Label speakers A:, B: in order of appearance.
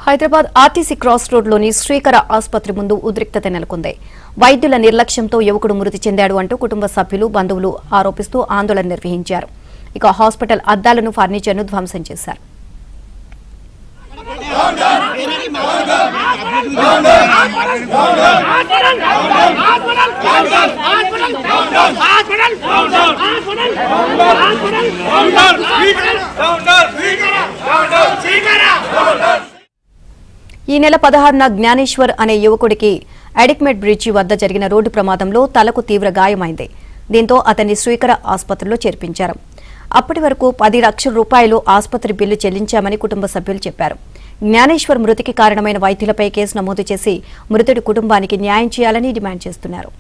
A: Hyderabad RTC cross రోడ్లోని శ్రీకర ఆసుపత్రి ముందు ఉద్రిక్తత నెలకొంది. వైద్యుల నిర్లక్ష్యంతో యువకుడు మృతి చెందాడు అంటూ కుటుంబ సభ్యులు, బంధువులు ఆరోపిస్తూ ఆందోళన నిర్వహించారు. ఇక హాస్పిటల్ అద్దాలను, ఫర్నిచర్ను ధ్వంసం చేశారు. ఈ నెల 16న జ్ఞానేశ్వర్ అనే యువకుడికి అడిక్మెట్ బ్రిడ్జి వద్ద జరిగిన రోడ్డు ప్రమాదంలో తలకు తీవ్ర గాయమైంది. దీంతో అతన్ని శ్రీకర ఆసుపత్రిలో చేర్పించారు. అప్పటి వరకు 10 లక్షల రూపాయలు ఆసుపత్రి బిల్లు చెల్లించామని కుటుంబ సభ్యులు చెప్పారు. జ్ఞానేశ్వర్ మృతికి కారణమైన వైద్యులపై కేసు నమోదు చేసి మృతుడి కుటుంబానికి న్యాయం చేయాలని డిమాండ్ చేస్తున్నారు.